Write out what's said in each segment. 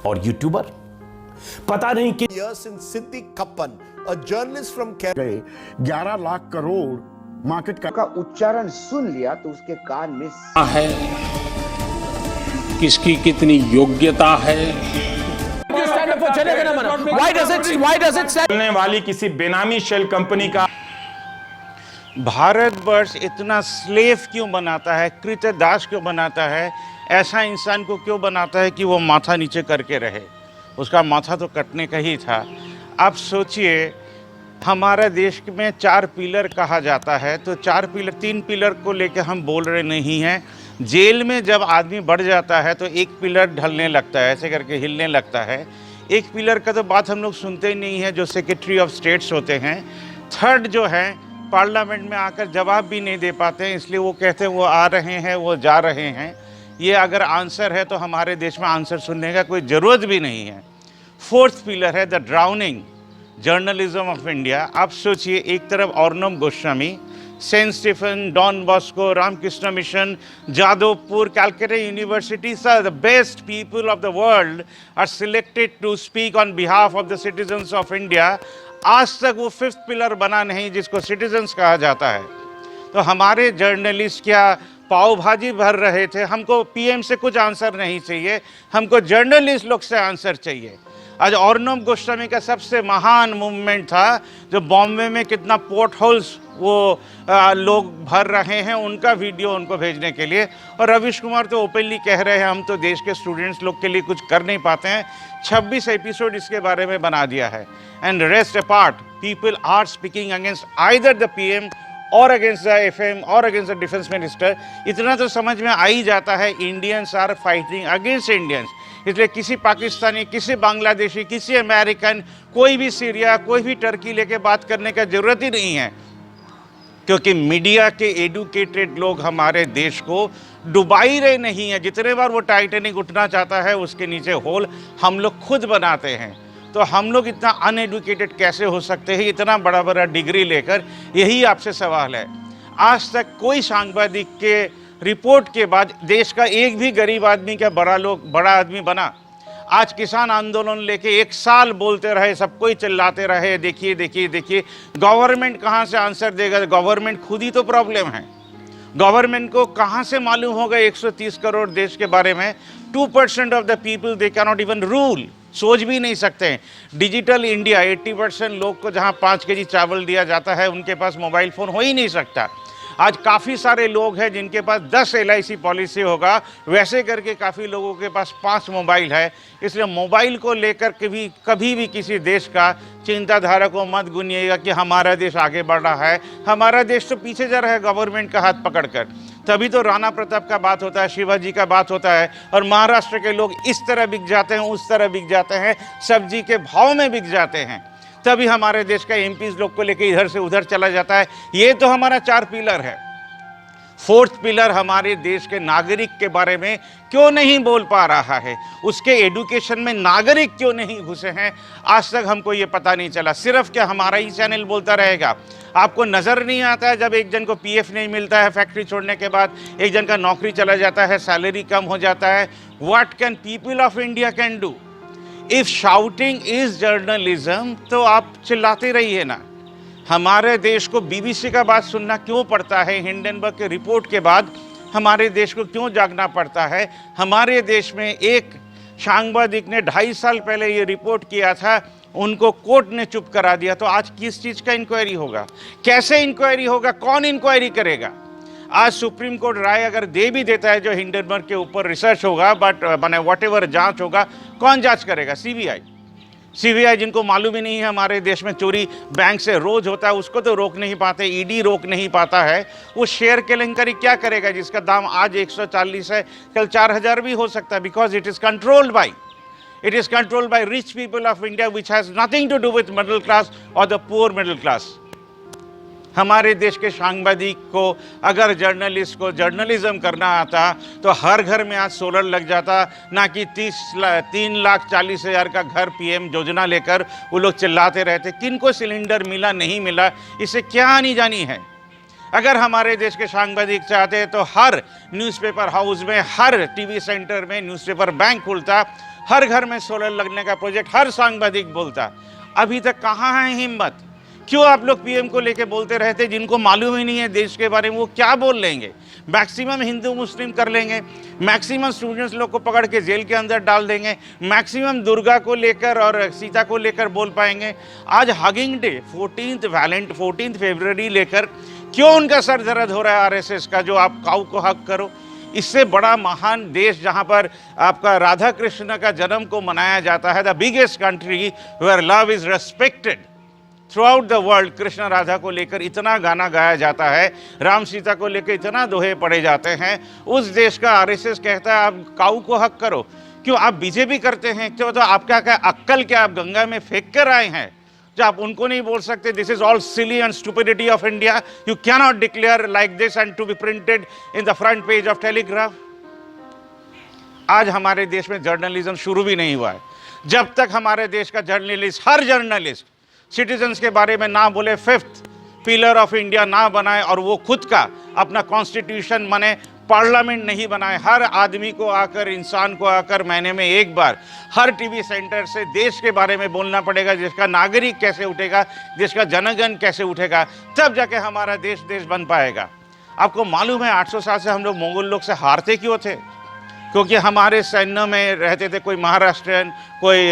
और यूट्यूबर। पता नहीं कि years in Siddiq Kappan, a journalist from गए 11 लाख करोड़ मार्केट का उच्चारण सुन लिया तो उसके कान में है, किसकी कितनी योग्यता है, चलने वाली किसी बेनामी शेल कंपनी का भारतवर्ष इतना स्लेव क्यों बनाता है, कृतदास क्यों बनाता है, ऐसा इंसान को क्यों बनाता है कि वो माथा नीचे करके रहे। उसका माथा तो कटने का ही था। आप सोचिए, हमारा देश में 4 पिलर कहा जाता है, तो 3 पिलर को लेकर हम बोल रहे नहीं हैं। जेल में जब आदमी बढ़ जाता है तो एक पिलर ढलने लगता है, ऐसे करके हिलने लगता है। एक पिलर का तो बात हम लोग सुनते ही नहीं है, जो सेक्रेटरी ऑफ स्टेट्स होते हैं। थर्ड जो है, पार्लियामेंट में आकर जवाब भी नहीं दे पाते हैं, इसलिए वो कहते हैं वो आ रहे हैं, वो जा रहे हैं। ये अगर आंसर है तो हमारे देश में आंसर सुनने का कोई ज़रूरत भी नहीं है। फोर्थ पिलर है the drowning journalism of India. आप सोचिए, एक तरफ Arnab Goswami, Saint Stephen, Don Bosco, Ramakrishna mission, Jadavpur, Calcutta university, the best people of the world are selected to speak on behalf of the citizens of India. आज तक वो 5th pillar बना नहीं जिसको सिटीजन्स कहा जाता है। तो हमारे जर्नलिस्ट क्या पाव भाजी भर रहे थे? हमको पीएम से कुछ आंसर नहीं चाहिए, हमको जर्नलिस्ट लोग से आंसर चाहिए। आज अर्नब गोस्वामी का सबसे महान मूवमेंट था, जो बॉम्बे में कितना पोर्ट होल्स वो लोग भर रहे हैं, उनका वीडियो उनको भेजने के लिए। और रवीश कुमार तो ओपनली कह रहे हैं हम तो देश के स्टूडेंट्स लोग के लिए कुछ कर नहीं पाते हैं। 26 एपिसोड इसके बारे में बना दिया है। And rest apart, people are speaking against either the PM और अगेंस्ट द एफएम और अगेंस्ट द डिफेंस मिनिस्टर। इतना तो समझ में आ ही जाता है, Indians are fighting against Indians. इसलिए किसी पाकिस्तानी, किसी बांग्लादेशी, किसी अमेरिकन, कोई भी सीरिया, कोई भी टर्की लेके बात करने का ज़रूरत ही नहीं है, क्योंकि मीडिया के एडुकेटेड लोग हमारे देश को डुबा ही रहे नहीं है। जितने बार वो टाइटैनिक उठना चाहता है, उसके नीचे होल हम लोग खुद बनाते हैं। तो हम लोग इतना अनएडुकेटेड कैसे हो सकते हैं, इतना बड़ा बड़ा डिग्री लेकर? यही आपसे सवाल है। आज तक कोई सांबादिक के रिपोर्ट के बाद देश का एक भी गरीब आदमी क्या बड़ा आदमी बना? आज किसान आंदोलन लेके 1 साल बोलते रहे, सबको ही चिल्लाते रहे, देखिए देखिए देखिए। गवर्नमेंट कहाँ से आंसर देगा? गवर्नमेंट खुद ही तो प्रॉब्लम है। गवर्नमेंट को कहाँ से मालूम होगा 130 करोड़ देश के बारे में? 2% of the people they can not even rule, सोच भी नहीं सकते हैं। डिजिटल इंडिया, 80% लोग को जहाँ 5 केजी चावल दिया जाता है, उनके पास मोबाइल फ़ोन हो ही नहीं सकता। आज काफ़ी सारे लोग हैं जिनके पास 10 LIC पॉलिसी होगा, वैसे करके काफ़ी लोगों के पास 5 मोबाइल है। इसलिए मोबाइल को लेकर कभी भी किसी देश का चिंताधारा को मत गुनिएगा कि हमारा देश आगे बढ़ रहा है। हमारा देश तो पीछे जा रहा है गवर्नमेंट का हाथ पकड़कर। तभी तो राणा प्रताप का बात होता है, शिवाजी का बात होता है, और महाराष्ट्र के लोग इस तरह बिक जाते हैं, उस तरह बिक जाते हैं, सब्जी के भाव में बिक जाते हैं। तभी हमारे देश का MPs लोग को लेके इधर से उधर चला जाता है। ये तो हमारा 4 पिलर है। 4th पिलर हमारे देश के नागरिक के बारे में क्यों नहीं बोल पा रहा है? उसके एडुकेशन में नागरिक क्यों नहीं घुसे हैं? आज तक हमको ये पता नहीं चला। सिर्फ क्या हमारा ही चैनल बोलता रहेगा? आपको नज़र नहीं आता है जब एक जन को PF नहीं मिलता है फैक्ट्री छोड़ने के बाद, एक जन का नौकरी चला जाता है, सैलरी कम हो जाता है? What can people of India can do? If shouting is journalism, तो आप चिल्लाते रहिए ना। हमारे देश को BBC का बात सुनना क्यों पड़ता है? हिंडनबर्ग के रिपोर्ट के बाद हमारे देश को क्यों जागना पड़ता है? हमारे देश में एक सांबादिक ने 2.5 साल पहले ये रिपोर्ट किया था, उनको कोर्ट ने चुप करा दिया। तो आज किस चीज़ का इंक्वायरी होगा? कैसे इंक्वायरी होगा? कौन इंक्वायरी करेगा? आज सुप्रीम कोर्ट राय अगर दे भी देता है जो हिंडनबर्ग के ऊपर रिसर्च होगा, बट माने व्हाटएवर जांच होगा, कौन जांच करेगा? CBI जिनको मालूम ही नहीं है हमारे देश में चोरी बैंक से रोज होता है, उसको तो रोक नहीं पाते, ED रोक नहीं पाता है। वो शेयर केलेंकरी क्या करेगा जिसका दाम आज 140 है, कल 4000 भी हो सकता है? Because it is controlled by rich people of India, which has nothing to do with middle class और द पुअर मिडिल क्लास। हमारे देश के सांबादिक को अगर जर्नलिस्ट को जर्नलिज्म करना आता तो हर घर में आज सोलर लग जाता, ना कि 3,40,000 का घर PM योजना लेकर वो लोग चिल्लाते रहते। किनको सिलेंडर मिला नहीं मिला, इसे क्या आनी जानी है? अगर हमारे देश के सांबादिक चाहते तो हर न्यूज़पेपर हाउस में, हर TV सेंटर में न्यूज़पेपर बैंक खुलता, हर घर में सोलर लगने का प्रोजेक्ट हर सांबादिक बोलता। अभी तक कहाँ है हिम्मत? क्यों आप लोग पीएम को लेके बोलते रहते, जिनको मालूम ही नहीं है देश के बारे में वो क्या बोल लेंगे? मैक्सिमम हिंदू मुस्लिम कर लेंगे, मैक्सिमम स्टूडेंट्स लोग को पकड़ के जेल के अंदर डाल देंगे, मैक्सिमम दुर्गा को लेकर और सीता को लेकर बोल पाएंगे। आज हगिंग डे 14 फरवरी लेकर क्यों उनका सर दर्द हो रहा है आरएसएस का, जो आप काऊ को हक करो? इससे बड़ा महान देश जहां पर आपका राधा कृष्ण का जन्म को मनाया जाता है, the biggest country where love is respected throughout the world, Krishna Radha को लेकर इतना गाना गाया जाता है, राम सीता को लेकर इतना दोहे पढ़े जाते हैं, उस देश का आरएसएस कहता है आप काऊ को हक करो। क्यों आप बीजेपी करते हैं? क्यों? तो आपका क्या अक्ल क्या आप गंगा में फेंक कर आए हैं जो आप उनको नहीं बोल सकते? This is all silly and stupidity of India. You can not declare like this and to be printed in the front page of Telegraph. आज हमारे देश में जर्नलिज्म शुरू भी नहीं हुआ है जब तक हमारे देश का जर्नलिस्ट, हर जर्नलिस्ट सिटीजन्स के बारे में ना बोले, 5th पिलर ऑफ इंडिया ना बनाए और वो खुद का अपना कॉन्स्टिट्यूशन माने पार्लियामेंट नहीं बनाए। हर आदमी को आकर, इंसान को आकर महीने में एक बार हर टीवी सेंटर से देश के बारे में बोलना पड़ेगा, देश का नागरिक कैसे उठेगा, देश का जनगण कैसे उठेगा, तब जाके हमारा देश बन पाएगा। आपको मालूम है 800 साल से हम लोग मंगोल लोग से हारते क्यों थे? क्योंकि हमारे सैन्य में रहते थे कोई महाराष्ट्रियन, कोई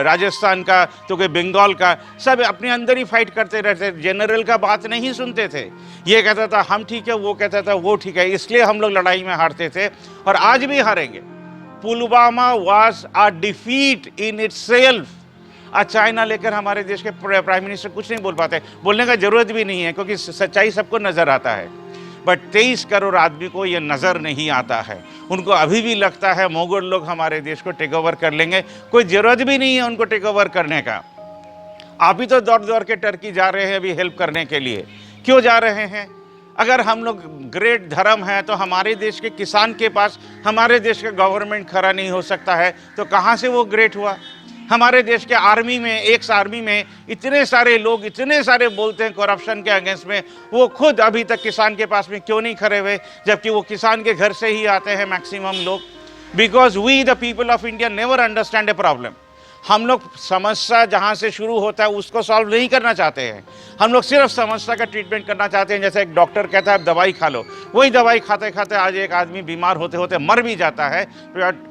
राजस्थान का, तो कोई बंगाल का, सब अपने अंदर ही फाइट करते रहते, जनरल का बात नहीं सुनते थे। ये कहता था हम ठीक है, वो कहता था वो ठीक है, इसलिए हम लोग लड़ाई में हारते थे और आज भी हारेंगे। Pulwama was a defeat in itself. आज चाइना लेकर हमारे देश के प्राइम मिनिस्टर कुछ नहीं बोल पाते, बोलने का जरूरत भी नहीं है क्योंकि सच्चाई सबको नजर आता है। बट 23 करोड़ आदमी को ये नज़र नहीं आता है। उनको अभी भी लगता है मोगल लोग हमारे देश को टेक ओवर कर लेंगे, कोई ज़रूरत भी नहीं है उनको टेक ओवर करने का। आप ही तो दौड़ दौड़ के टर्की जा रहे हैं अभी हेल्प करने के लिए। क्यों जा रहे हैं? अगर हम लोग ग्रेट धर्म है तो हमारे देश के किसान के पास हमारे देश का गवर्नमेंट खड़ा नहीं हो सकता है, तो कहाँ से वो ग्रेट हुआ? हमारे देश के आर्मी में, एक्स आर्मी में इतने सारे लोग, इतने सारे बोलते हैं करप्शन के अगेंस्ट में, वो खुद अभी तक किसान के पास में क्यों नहीं खड़े हुए, जबकि वो किसान के घर से ही आते हैं मैक्सिमम लोग? Because we the people of India never understand a problem. हम लोग समस्या जहाँ से शुरू होता है उसको सॉल्व नहीं करना चाहते हैं, हम लोग सिर्फ समस्या का ट्रीटमेंट करना चाहते हैं। जैसे एक डॉक्टर कहता है दवाई खा लो, वही दवाई खाते खाते आज एक आदमी बीमार होते होते मर भी जाता है।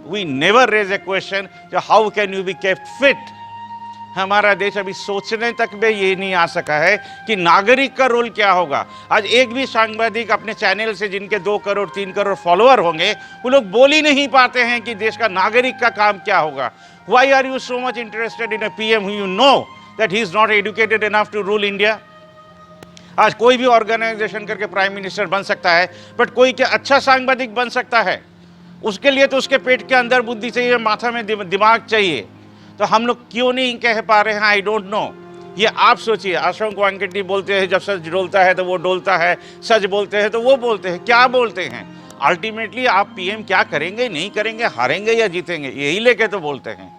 We never raise a question how can you be kept fit. हमारा देश अभी सोचने तक में ये नहीं आ सका है कि नागरिक का रोल क्या होगा। आज एक भी सांबादिक अपने चैनल से, जिनके 2 करोड़ 3 करोड़ फॉलोअर होंगे, वो लोग बोल ही नहीं पाते हैं कि देश का नागरिक का काम क्या होगा। Why are you so much interested in a PM who you know that he is not educated enough to rule India? आज कोई भी ऑर्गेनाइजेशन करके प्राइम मिनिस्टर बन सकता है, बट कोई क्या अच्छा सांबादिक बन सकता है? उसके लिए तो उसके पेट के अंदर बुद्धि चाहिए, माथा में दिमाग चाहिए। तो हम लोग क्यों नहीं कह पा रहे हैं आई डोंट नो। ये आप सोचिए, अशोक वांगटी बोलते हैं जब सच डोलता है तो वो डोलता है, सच बोलते हैं तो वो बोलते हैं। क्या बोलते हैं? अल्टीमेटली आप पीएम क्या करेंगे, नहीं करेंगे, हारेंगे या जीतेंगे, यही लेके तो बोलते हैं।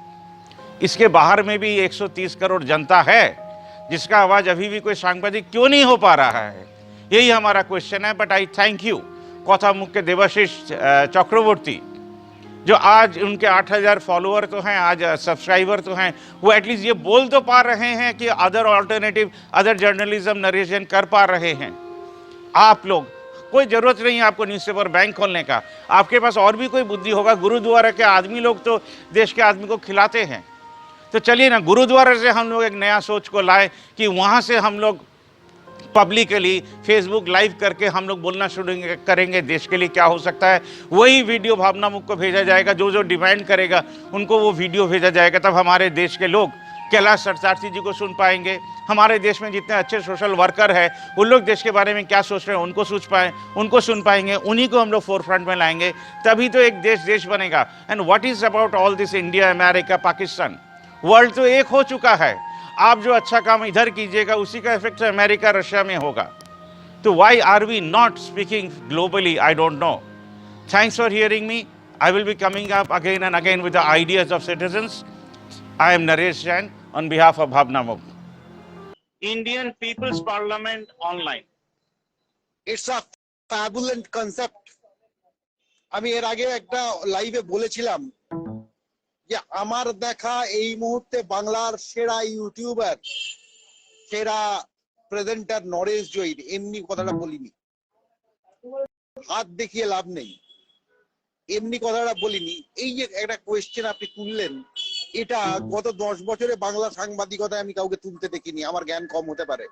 इसके बाहर में भी 130 करोड़ जनता है जिसका आवाज अभी भी कोई सांबादिक क्यों नहीं हो पा रहा है, यही हमारा क्वेश्चन है। बट आई थैंक यू कथामुख के देवाशीष चक्रवर्ती, जो आज उनके 8000 फॉलोअर तो हैं, आज सब्सक्राइबर तो हैं, वो एटलीस्ट ये बोल तो पा रहे हैं कि other alternative, other journalism narration कर पा रहे हैं। आप लोग, कोई ज़रूरत नहीं है आपको न्यूज़पेपर बैंक खोलने का, आपके पास और भी कोई बुद्धि होगा। गुरुद्वारा के आदमी लोग तो देश के आदमी को खिलाते हैं, तो चलिए ना गुरुद्वारा से हम लोग एक नया सोच को लाए कि वहाँ से हम लोग पब्लिकली फेसबुक लाइव करके हम लोग बोलना शुरू करेंगे देश के लिए क्या हो सकता है। वही वीडियो भावना मुख को भेजा जाएगा, जो जो डिमांड करेगा उनको वो वीडियो भेजा जाएगा। तब हमारे देश के लोग कैलाश सत्यार्थी जी को सुन पाएंगे, हमारे देश में जितने अच्छे सोशल वर्कर हैं उन लोग देश के बारे में क्या सोच रहे हैं उनको सुन पाएंगे, उन्हीं को हम लोग फोरफ्रंट में लाएंगे, तभी तो एक देश बनेगा। And what is about all this India, America, Pakistan, world तो एक हो चुका है। आप जो अच्छा काम इधर कीजिएगा उसी का इफेक्ट अमेरिका, रशिया में होगा। तो why are we not speaking globally, I don't know. Thanks for hearing me. I will be coming up again and again with the ideas of citizens. I am Naresh Jain on behalf of Bhavna Mukh. Indian People's Parliament online. It's a fabulous concept. আমি এর আগে একটা লাইভে বলেছিলাম যে আমার দেখা এই মুহূর্তে বাংলার সেরা ইউটিউবার, সেরা প্রেজেন্টার নরেশ জৈন, এমনি কথাটা বলিনি, হাত দেখিয়ে লাভ নেই, এমনি কথাটা বলিনি। এই যে একটা কোয়েশ্চেন আপনি তুললেন, এটা গত 10 বছরে বাংলা সাংবাদিকতায় আমি কাউকে তুলতে দেখিনি, আমার জ্ঞান কম হতে পারে।